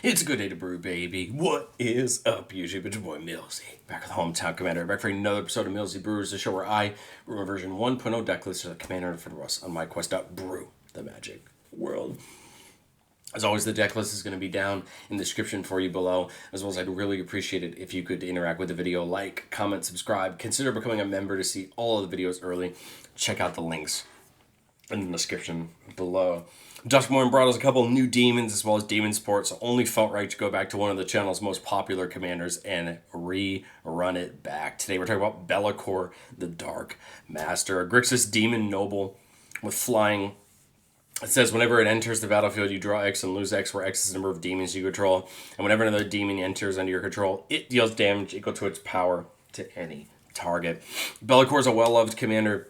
It's a good day to brew, baby. What is up, YouTube? It's your boy Millsy, back with Hometown Commander, back for another episode of Millsy Brewers, the show where I brew my version 1.0 deck list as a commander for the Russ on my quest to brew the magic world. As always, the deck list is going to be down in the description for you below, as well as I'd really appreciate it if you could interact with the video, like, comment, subscribe, consider becoming a member to see all of the videos early. Check out the links in the description below. Dustmorn brought us a couple new demons as well as demon sports, so only felt right to go back to one of the channel's most popular commanders and rerun it back. Today we're talking about Be'lakor, the Dark Master, a Grixis demon noble with flying. It says whenever it enters the battlefield, you draw X and lose X, where X is the number of demons you control. And whenever another demon enters under your control, it deals damage equal to its power to any target. Be'lakor is a well-loved commander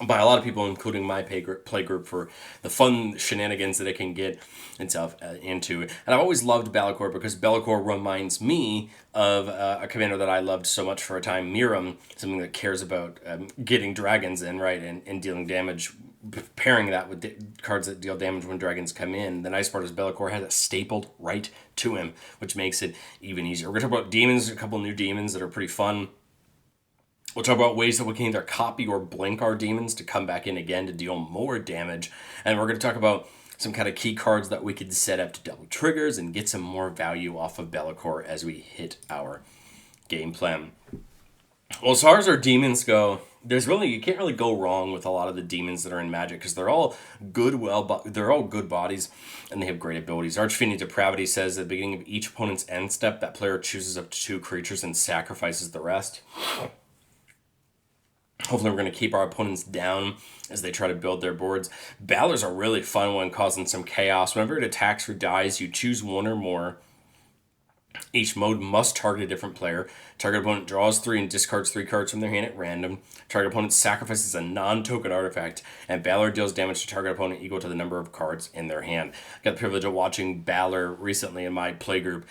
by a lot of people, including my play group, for the fun shenanigans that it can get itself into. And I've always loved Be'lakor because Be'lakor reminds me of a commander that I loved so much for a time, Miram, something that cares about getting dragons in, right, and dealing damage, pairing that with cards that deal damage when dragons come in. The nice part is Be'lakor has it stapled right to him, which makes it even easier. We're going to talk about demons, a couple new demons that are pretty fun. We'll talk about ways that we can either copy or blink our demons to come back in again to deal more damage. And we're going to talk about some kind of key cards that we could set up to double triggers and get some more value off of Be'lakor as we hit our game plan. Well, as far as our demons go, you can't really go wrong with a lot of the demons that are in Magic because they're all they're all good bodies and they have great abilities. Archfiend Depravity says at the beginning of each opponent's end step, that player chooses up to 2 creatures and sacrifices the rest. Hopefully we're going to keep our opponents down as they try to build their boards. Balor's a really fun one, causing some chaos. Whenever it attacks or dies, you choose one or more. Each mode must target a different player. Target opponent draws 3 and discards 3 cards from their hand at random. Target opponent sacrifices a non-token artifact, and Balor deals damage to target opponent equal to the number of cards in their hand. I got the privilege of watching Balor recently in my playgroup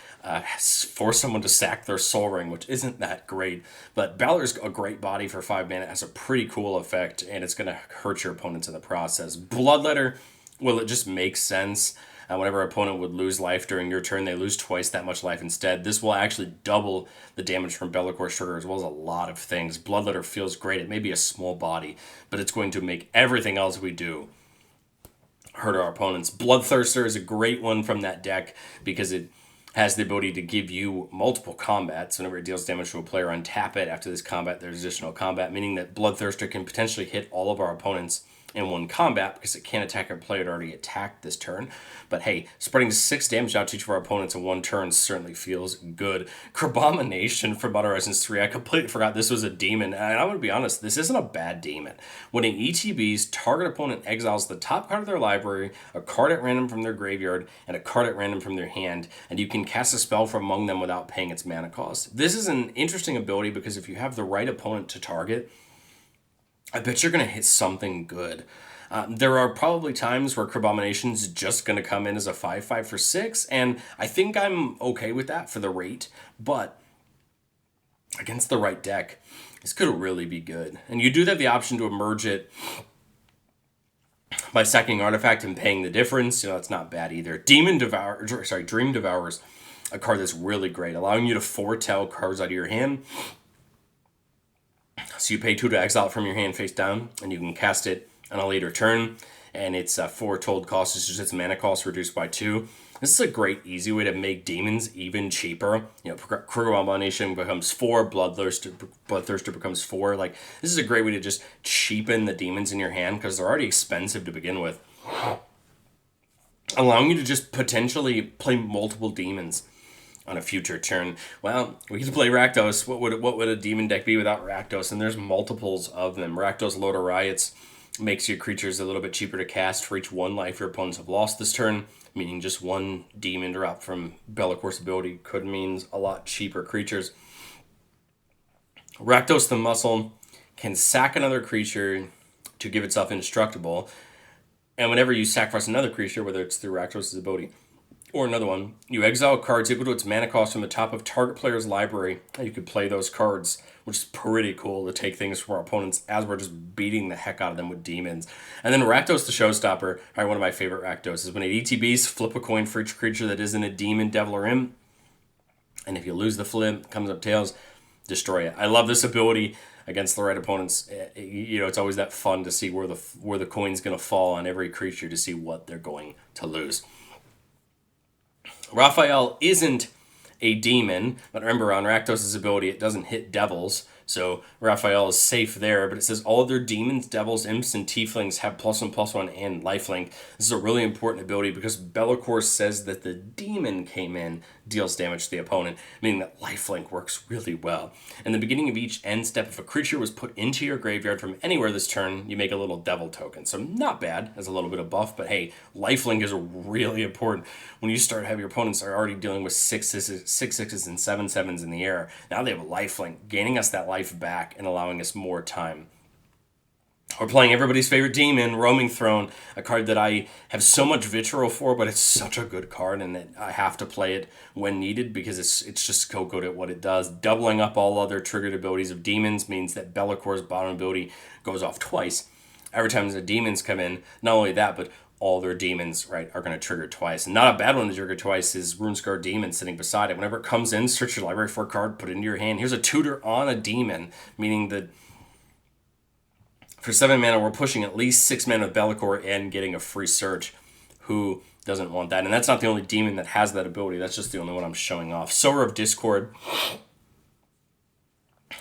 force someone to sack their Soul Ring, which isn't that great. But Balor's a great body for 5 mana. It has a pretty cool effect, and it's going to hurt your opponents in the process. Bloodletter, well, it just makes sense. Whenever an opponent would lose life during your turn, they lose twice that much life instead. This will actually double the damage from Be'lakor's trigger as well as a lot of things. Bloodletter feels great. It may be a small body, but it's going to make everything else we do hurt our opponents. Bloodthirster is a great one from that deck because it has the ability to give you multiple combats. Whenever it deals damage to a player, untap it. After this combat, there's additional combat, meaning that Bloodthirster can potentially hit all of our opponents in one combat because it can't attack a player that already attacked this turn. But hey, spreading 6 damage out to each of our opponents in one turn certainly feels good. Crabomination from Modern Horizons 3. I completely forgot this was a demon. And I'm going to be honest, this isn't a bad demon. When an ETB's target opponent exiles the top card of their library, a card at random from their graveyard, and a card at random from their hand, and you can cast a spell from among them without paying its mana cost. This is an interesting ability because if you have the right opponent to target, I bet you're going to hit something good. There are probably times where Crabomination's just going to come in as a 5/5 for 6, and I think I'm okay with that for the rate, but against the right deck, this could really be good. And you do have the option to emerge it by sacking Artifact and paying the difference. That's not bad either. Dream Devour's a card that's really great, allowing you to foretell cards out of your hand. So you pay 2 to exile it from your hand face down, and you can cast it on a later turn, and its foretold cost is just its mana cost reduced by 2. This is a great, easy way to make demons even cheaper. Crabomination becomes 4, Bloodthirster becomes 4. This is a great way to just cheapen the demons in your hand because they're already expensive to begin with, allowing you to just potentially play multiple demons on a future turn. Well, we can play Rakdos. What would a demon deck be without Rakdos? And there's multiples of them. Rakdos Lord of Riots makes your creatures a little bit cheaper to cast for each 1 life your opponents have lost this turn, meaning just 1 demon drop from Be'lakor's ability could mean a lot cheaper creatures. Rakdos the Muscle can sack another creature to give itself indestructible, and whenever you sacrifice another creature, whether it's through Rakdos' ability Or another one, you exile cards equal to its mana cost from the top of target player's library. You could play those cards, which is pretty cool to take things from our opponents as we're just beating the heck out of them with demons. And then Rakdos the Showstopper, probably one of my favorite Rakdos, is when it ETBs, flip a coin for each creature that isn't a demon, devil, or imp. And if you lose the flip, comes up tails, destroy it. I love this ability against the right opponents. It's always that fun to see where the coin's going to fall on every creature to see what they're going to lose. Raphael isn't a demon, but remember on Rakdos' ability it doesn't hit devils, so Raphael is safe there, but it says all other demons, devils, imps, and tieflings have +1/+1 and lifelink. This is a really important ability because Be'lakor says that the demon came in, deals damage to the opponent, meaning that lifelink works really well. In the beginning of each end step, if a creature was put into your graveyard from anywhere this turn, you make a little devil token. So not bad, as a little bit of buff, but hey, lifelink is really important. When you start having your opponents are already dealing with 6/6s and 7/7s in the air, now they have a lifelink, gaining us that life back and allowing us more time. We're playing everybody's favorite demon, Roaming Throne, a card that I have so much vitriol for, but it's such a good card, and I have to play it when needed because it's just so good at what it does. Doubling up all other triggered abilities of demons means that Be'lakor's bottom ability goes off twice. Every time the demons come in, not only that, but all their demons, right, are going to trigger twice. And not a bad one to trigger twice is Runescar Demon sitting beside it. Whenever it comes in, search your library for a card, put it into your hand. Here's a tutor on a demon, meaning that for 7 mana, we're pushing at least 6 mana with Be'lakor and getting a free search. Who doesn't want that? And that's not the only demon that has that ability. That's just the only one I'm showing off. Sower of Discord.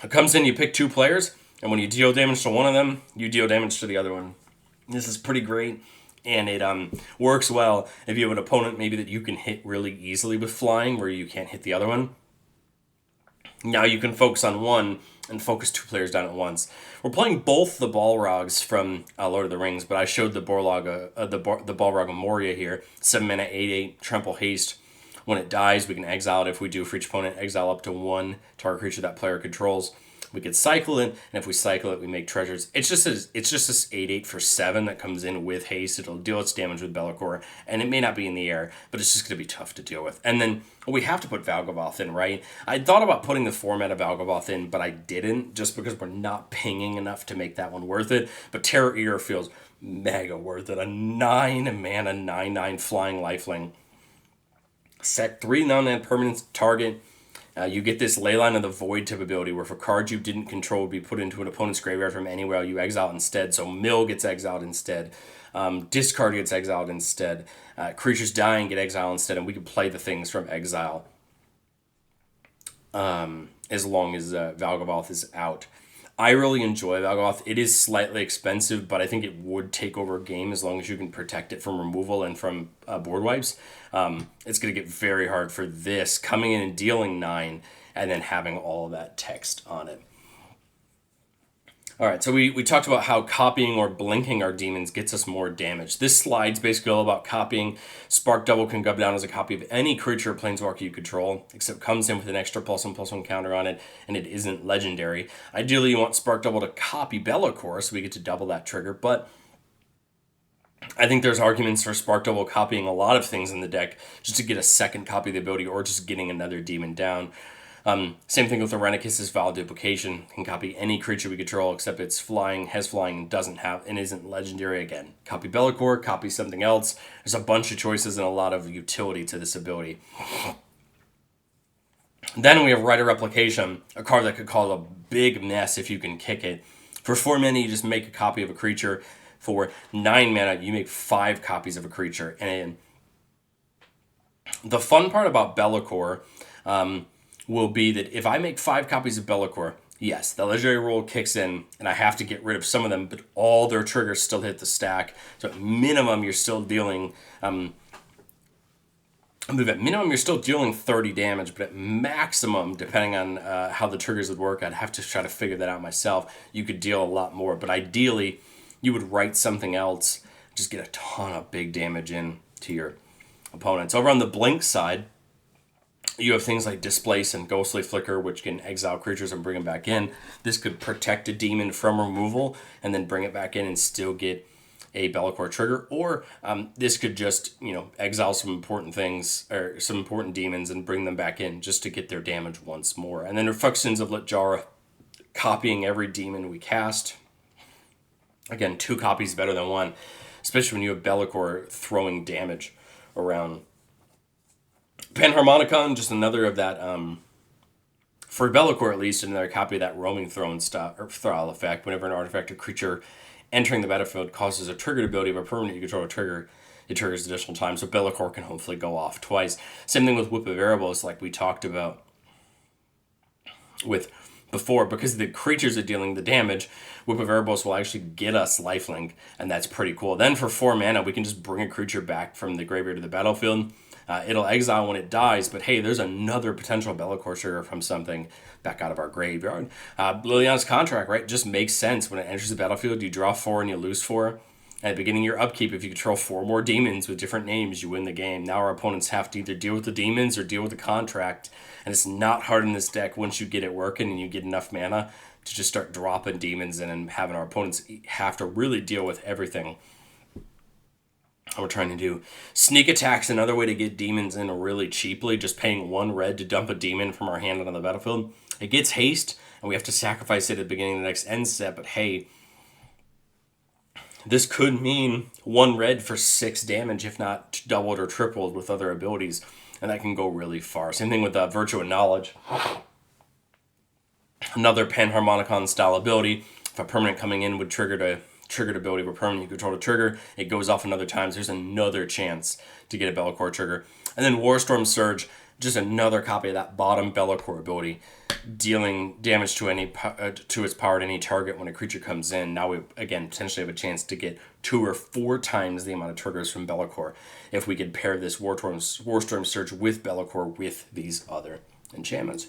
It comes in, you pick 2 players, and when you deal damage to one of them, you deal damage to the other one. This is pretty great. And it works well if you have an opponent maybe that you can hit really easily with flying where you can't hit the other one. Now you can focus on one and focus 2 players down at once. We're playing both the Balrogs from Lord of the Rings, but I showed the Balrog of Moria here. 7 mana, 8/8, Trample Haste. When it dies, we can exile it. If we do, for each opponent, exile up to 1 target creature that player controls. We could cycle it, and if we cycle it, we make treasures. It's just this 8/8 for 7 that comes in with haste. It'll deal its damage with Be'lakor, and it may not be in the air, but it's just going to be tough to deal with. And then we have to put Valgavoth in, right? I thought about putting the format of Valgavoth in, but I didn't, just because we're not pinging enough to make that one worth it. But Terror Eater feels mega worth it. A 9 mana, 9/9 flying lifelink. Set 3 non-land permanents target. You get this Leyline of the Void type ability where for cards you didn't control would be put into an opponent's graveyard from anywhere, you exile instead. So Mill gets exiled instead. Discard gets exiled instead. Creatures dying get exiled instead, and we can play the things from exile as long as Valgavoth is out. I really enjoy Valgavoth. It is slightly expensive, but I think it would take over a game as long as you can protect it from removal and from board wipes. It's going to get very hard for this, coming in and dealing 9, and then having all of that text on it. All right, so we talked about how copying or blinking our demons gets us more damage. This slide's basically all about copying. Spark Double can go down as a copy of any creature or planeswalker you control, except comes in with an extra +1/+1 counter on it, and it isn't legendary. Ideally, you want Spark Double to copy Be'lakor, so we get to double that trigger, but I think there's arguments for Spark Double copying a lot of things in the deck just to get a second copy of the ability or just getting another demon down. Same thing with the Renikis's Vow Duplication. Can copy any creature we control except it's flying, has flying, and doesn't have, and isn't legendary again. Copy Be'lakor, copy something else. There's a bunch of choices and a lot of utility to this ability. Then we have Writer Replication, a card that could cause a big mess if you can kick it. For 4 mana, you just make a copy of a creature. For 9 mana, you make 5 copies of a creature. And the fun part about Be'lakor will be that if I make 5 copies of Be'lakor, yes, the legendary rule kicks in, and I have to get rid of some of them, but all their triggers still hit the stack. So at minimum, you're still dealing... at minimum, you're still dealing 30 damage, but at maximum, depending on how the triggers would work, I'd have to try to figure that out myself. You could deal a lot more, but ideally, you would write something else, just get a ton of big damage in to your opponents. Over on the blink side, you have things like Displace and Ghostly Flicker, which can exile creatures and bring them back in. This could protect a demon from removal and then bring it back in and still get a Be'lakor trigger, or this could just, exile some important things or some important demons and bring them back in just to get their damage once more. And then Reflections of Litjara, copying every demon we cast. Again, 2 copies better than 1, especially when you have Be'lakor throwing damage around. Panharmonicon, just another of that, for Be'lakor at least, another copy of that roaming throne thrall effect. Whenever an artifact or creature entering the battlefield causes a triggered ability of a permanent you control a trigger, it triggers additional time, so Be'lakor can hopefully go off twice. Same thing with Whip of Erebos, like we talked about with before. Because the creatures are dealing the damage, Whip of Erebos will actually get us lifelink, and that's pretty cool. Then for 4 mana, we can just bring a creature back from the graveyard to the battlefield. It'll exile when it dies, but hey, there's another potential Be'lakor trigger from something back out of our graveyard. Liliana's Contract, right, just makes sense. When it enters the battlefield, you draw 4 and you lose 4. At the beginning of your upkeep, if you control 4 more demons with different names, you win the game. Now our opponents have to either deal with the demons or deal with the contract, and it's not hard in this deck once you get it working and you get enough mana to just start dropping demons in and having our opponents have to really deal with everything we're trying to do. Sneak Attack's another way to get demons in really cheaply, just paying 1 red to dump a demon from our hand onto the battlefield. It gets haste, and we have to sacrifice it at the beginning of the next end step, but hey, this could mean 1 red for 6 damage, if not doubled or tripled with other abilities, and that can go really far. Same thing with Virtue and Knowledge. Another Panharmonicon style ability. If a permanent coming in would triggered ability of a permanent you control to trigger, it goes off another time, so there's another chance to get a Be'lakor trigger. And then Warstorm Surge, just another copy of that bottom Be'lakor ability, dealing damage to its power to any target when a creature comes in. Now we, again, potentially have a chance to get 2 or 4 times the amount of triggers from Be'lakor if we could pair this Warstorm Surge with Be'lakor with these other enchantments.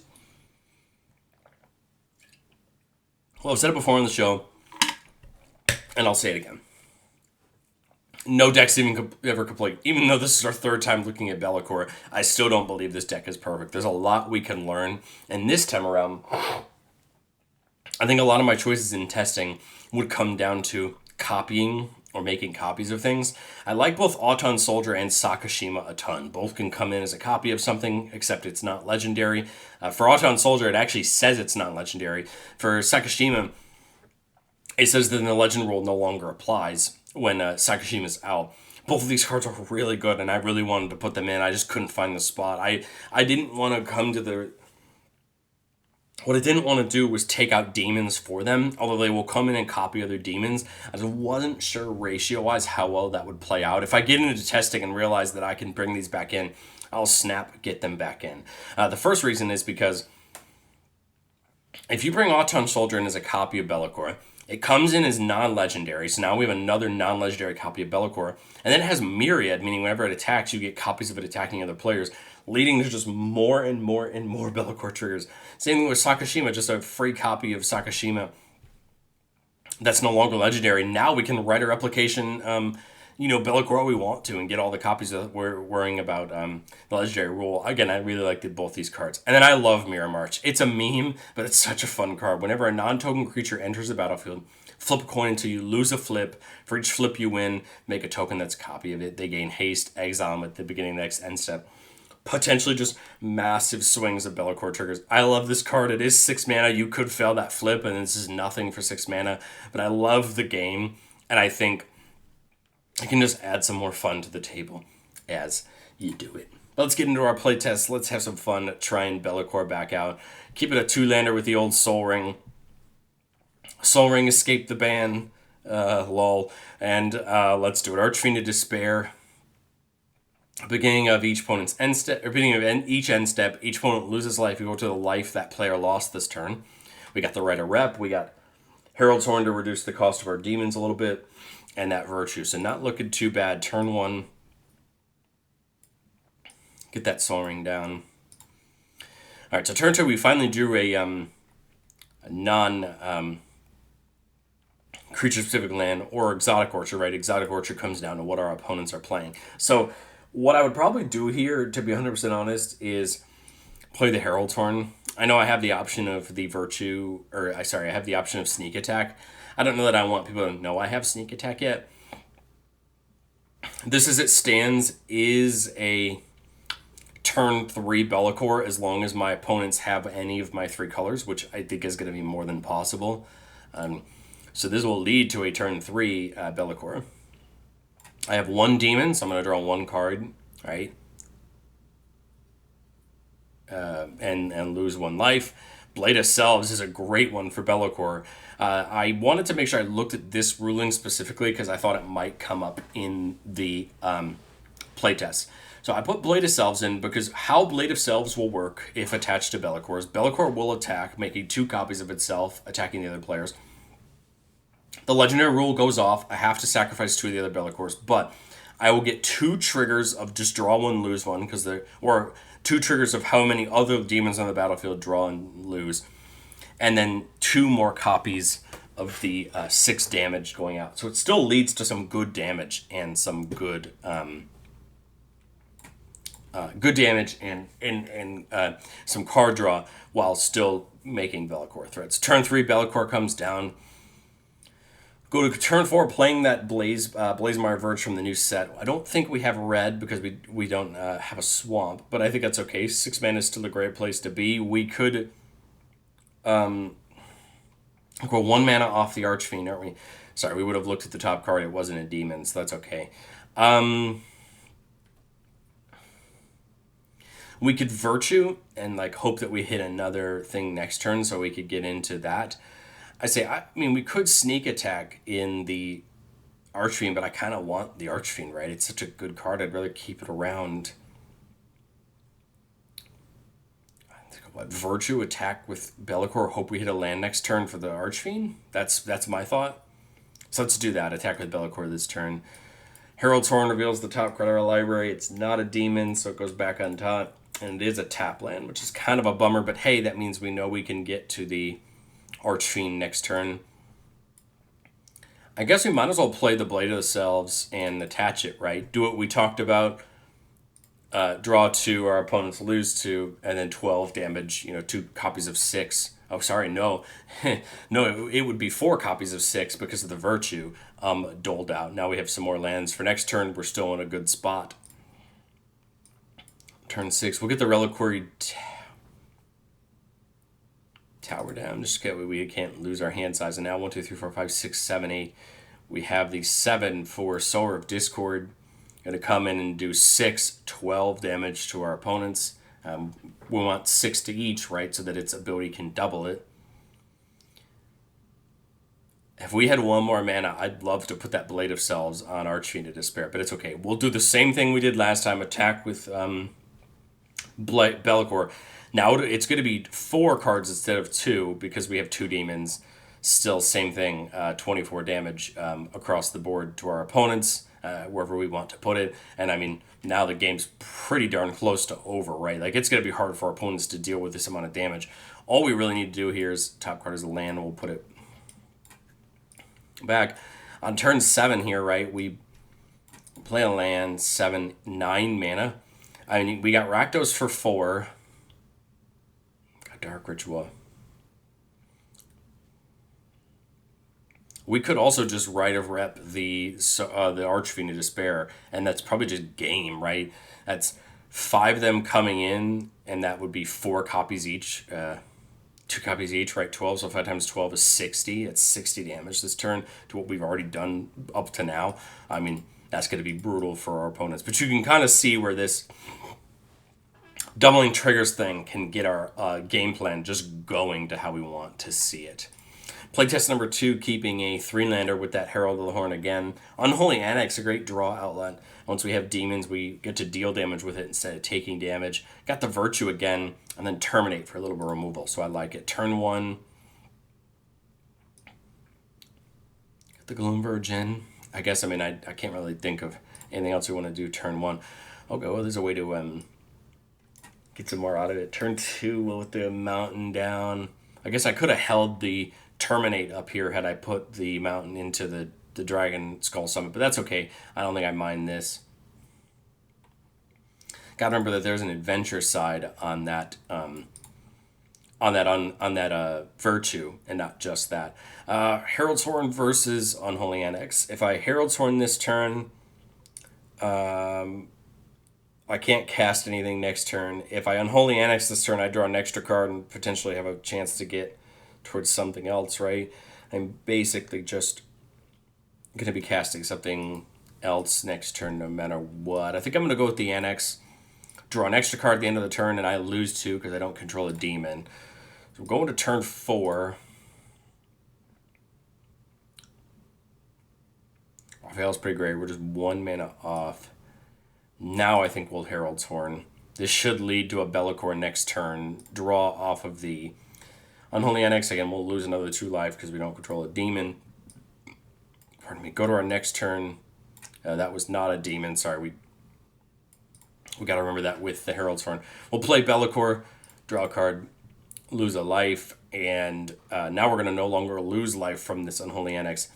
Well, I've said it before on the show, and I'll say it again. No deck's even ever complete. Even though this is our 3rd time looking at Be'lakor, I still don't believe this deck is perfect. There's a lot we can learn. And this time around, I think a lot of my choices in testing would come down to copying or making copies of things. I like both Auton Soldier and Sakashima a ton. Both can come in as a copy of something, except it's not legendary. For Auton Soldier, it actually says it's not legendary. For Sakashima, it says that the legend rule no longer applies when Sakashima's out. Both of these cards are really good, and I really wanted to put them in. I just couldn't find the spot. I didn't want to come to the... What I didn't want to do was take out demons for them, although they will come in and copy other demons. I just wasn't sure ratio-wise how well that would play out. If I get into testing and realize that I can bring these back in, I'll get them back in. The first reason is because if you bring Auton Soldier in as a copy of Be'lakor, it comes in as non-legendary, so now we have another non-legendary copy of Be'lakor, and then it has Myriad, meaning whenever it attacks, you get copies of it attacking other players, leading to just more and more and more Be'lakor triggers. Same thing with Sakashima, just a free copy of Sakashima that's no longer legendary. Now we can write a replication, Be'lakor we want to and get all the copies that we're worrying about the legendary rule. Again, I really liked both these cards. And then I love Mirror March. It's a meme, but it's such a fun card. Whenever a non-token creature enters the battlefield, flip a coin until you lose a flip. For each flip you win, make a token that's a copy of it. They gain haste, exile them at the beginning of the next end step. Potentially just massive swings of Be'lakor triggers. I love this card. It is 6 mana. You could fail that flip, and this is nothing for 6 mana. But I love the game, and I think it can just add some more fun to the table as you do it. But let's get into our playtest. Let's have some fun trying Be'lakor back out. Keep it a 2-lander with the old Soul Ring. Soul Ring escaped the ban. Lol. And let's do it. Archfiend of Despair. Beginning of each opponent's end step, or beginning of each end step, each opponent loses life equal to the life that player lost this turn. We got the Right of Rep. We got Herald's Horn to reduce the cost of our demons a little bit. And that Virtue. So not looking too bad. Turn 1. Get that Soul Ring down. Alright, so turn 2, we finally drew a non creature-specific land or Exotic Orchard, right? Exotic Orchard comes down to what our opponents are playing. So what I would probably do here, to be 100% honest, is play the Herald's Horn. I know I have the option of the Virtue, I have the option of Sneak Attack. I don't know that I want people to know I have Sneak Attack yet. This as it stands is a turn 3 Bellicor as long as my opponents have any of my 3 colors, which I think is going to be more than possible. So this will lead to a turn 3 Bellicor. I have 1 demon, so I'm going to draw 1 card, right? And lose 1 life. Blade of Selves is a great one for Bellicor. I wanted to make sure I looked at this ruling specifically because I thought it might come up in the playtest. So I put Blade of Selves in because how Blade of Selves will work if attached to Bellicor is Bellicor will attack, making 2 copies of itself, attacking the other players. The legendary rule goes off. I have to sacrifice 2 of the other Bellicors, but I will get 2 triggers of just draw 1, lose 1, or 2 triggers of how many other demons on the battlefield draw and lose, and then 2 more copies of the 6 damage going out. So it still leads to some good damage and some good damage and some card draw while still making Bellicor threats. Turn 3, Bellicor comes down. Go to turn 4, playing that Blazemire Verge from the new set. I don't think we have red because we don't have a swamp, but I think that's okay. 6 mana is still a great place to be. We could go 1 mana off the Archfiend, aren't we? Sorry, we would have looked at the top card. It wasn't a demon, so that's okay. We could Virtue and like hope that we hit another thing next turn so we could get into that. I mean, we could sneak attack in the Archfiend, but I kind of want the Archfiend, right? It's such a good card. I'd rather keep it around. What, Virtue, attack with Bellicor, hope we hit a land next turn for the Archfiend? That's my thought. So let's do that. Attack with Bellicor this turn. Herald's Horn reveals the top card of our library. It's not a demon, so it goes back on top. And it is a tap land, which is kind of a bummer, but hey, that means we know we can get to the Archfiend next turn. I guess we might as well play the Blade of the Selves and attach it, right? Do what we talked about. Draw 2, our opponents lose 2, and then 12 damage, 2 copies of 6. Oh, sorry, no. No, it would be 4 copies of 6 because of the Virtue doled out. Now we have some more lands. For next turn, we're still in a good spot. Turn 6, we'll get the Reliquary Tower down. Just get we can't lose our hand size. And now 1, 2, 3, 4, 5, 6, 7, 8. We have the 7 for Sower of Discord. Going to come in and do 6, 12 damage to our opponents. We want 6 to each, right? So that its ability can double it. If we had 1 more mana, I'd love to put that Blade of Selves on Archfiend of Despair, but it's okay. We'll do the same thing we did last time. Attack with Bellicor. Now it's going to be 4 cards instead of 2 because we have 2 demons. Still, same thing, 24 damage across the board to our opponents, wherever we want to put it. And I mean, now the game's pretty darn close to over, right? Like, it's going to be hard for our opponents to deal with this amount of damage. All we really need to do here is top card is a land. We'll put it back. On turn 7 here, right, we play a land, 7, 9 mana. I mean, we got Rakdos for 4. Got Dark Ritual. We could also just Rite of Rep the Archfiend of Despair, and that's probably just game, right? That's 5 of them coming in, and that would be 4 copies each. 2 copies each, right? 12, so 5 times 12 is 60. It's 60 damage this turn to what we've already done up to now. I mean, that's going to be brutal for our opponents. But you can kind of see where this doubling triggers thing can get our game plan just going to how we want to see it. Playtest number 2, keeping a 3-lander with that Herald of the Horn again. Unholy Annex, a great draw outlet. Once we have demons, we get to deal damage with it instead of taking damage. Got the Virtue again, and then Terminate for a little bit of removal, so I like it. Turn 1. Got the Gloom Virgin. I guess, I mean, I can't really think of anything else we want to do turn 1. Okay, well, there's a way to get some more out of it. Turn 2, we'll let the Mountain down. I guess I could have held the Terminate up here had I put the Mountain into the Dragon Skull Summit, but that's okay. I don't think I mind this. Gotta remember that there's an adventure side on that Virtue, and not just that. Herald's Horn versus Unholy Annex. If I Herald's Horn this turn, I can't cast anything next turn. If I Unholy Annex this turn, I draw an extra card and potentially have a chance to get towards something else, right? I'm basically just going to be casting something else next turn no matter what. I think I'm going to go with the Annex, draw an extra card at the end of the turn, and I lose 2 because I don't control a demon. So I'm going to turn 4. Raphael's pretty great. We're just 1 mana off. Now I think we'll Herald's Horn. This should lead to a Bellicor next turn. Draw off of the Unholy Annex. Again, we'll lose another 2 life because we don't control a demon. Pardon me. Go to our next turn. That was not a demon. Sorry, we got to remember that with the Herald's Horn. We'll play Bellicor, draw a card, lose a life, and now we're going to no longer lose life from this Unholy Annex.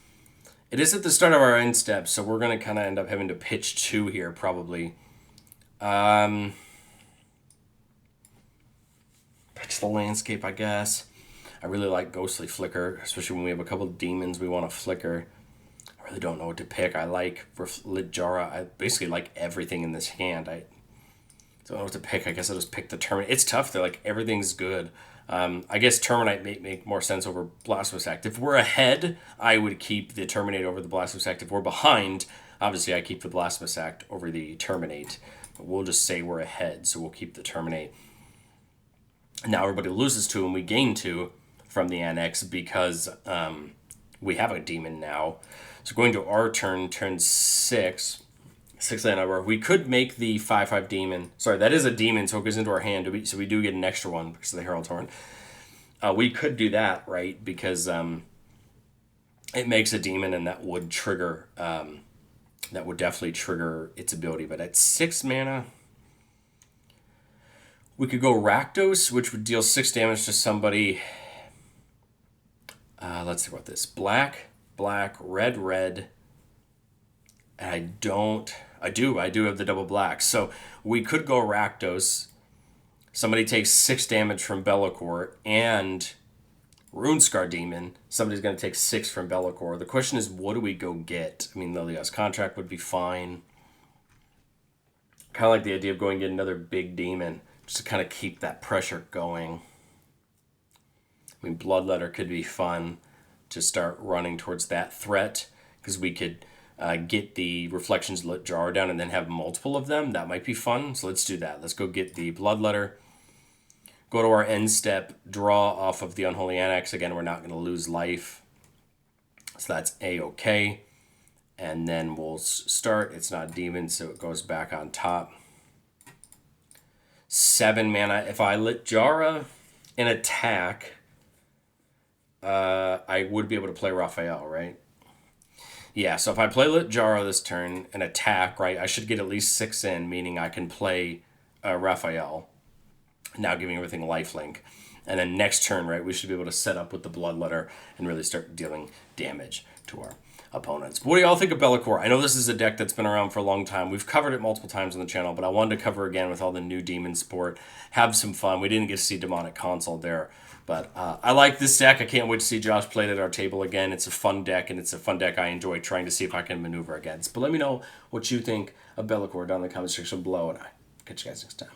It is at the start of our end step, so we're going to kind of end up having to pitch 2 here, probably. Pitch the Landscape, I guess. I really like Ghostly Flicker, especially when we have a couple of demons we want to flicker. I really don't know what to pick. I like Lit-Jara. I basically like everything in this hand. I don't know what to pick. I guess I'll just pick the Terminate. It's tough. They're like, everything's good. I guess Terminate may make more sense over Blasphemous Act. If we're ahead, I would keep the Terminate over the Blasphemous Act. If we're behind, obviously I keep the Blasphemous Act over the Terminate. But we'll just say we're ahead, so we'll keep the Terminate. Now everybody loses 2 and we gain 2 from the Annex because we have a demon now. So going to our turn 6... 6 land over. We could make the 5/5 demon. Sorry, that is a demon, so it goes into our hand. So we do get an extra one because of the Herald's Horn. We could do that, right? Because it makes a demon, and that would trigger. That would definitely trigger its ability. But at 6 mana, we could go Rakdos, which would deal 6 damage to somebody. Let's think about this. Black, red, red. And I do have the double black. So we could go Rakdos. Somebody takes 6 damage from Bellicor and Runescar Demon. Somebody's going to take 6 from Bellicor. The question is, what do we go get? I mean, Lilia's Contract would be fine. Kind of like the idea of going to get another big demon just to kind of keep that pressure going. I mean, Bloodletter could be fun to start running towards that threat because we could get the Reflections Lit-Jara down and then have multiple of them. That might be fun. So let's do that. Let's go get the Bloodletter. Go to our end step. Draw off of the Unholy Annex. Again, we're not going to lose life. So that's A-okay. And then we'll start. It's not a demon, so it goes back on top. 7 mana. If I Lit-Jara an attack, I would be able to play Raphael, right? Yeah, so if I play Lit-Jara this turn, an attack, right, I should get at least 6 in, meaning I can play Raphael, now giving everything lifelink. And then next turn, right, we should be able to set up with the Bloodletter and really start dealing damage to our opponents. But what do y'all think of Bellicor? I know this is a deck that's been around for a long time. We've covered it multiple times on the channel, but I wanted to cover again with all the new demon support. Have some fun. We didn't get to see Demonic Console there. But I like this deck. I can't wait to see Josh play it at our table again. It's a fun deck, and it's a fun deck I enjoy trying to see if I can maneuver against. But let me know what you think of Bellicor down in the comment section below, and I'll catch you guys next time.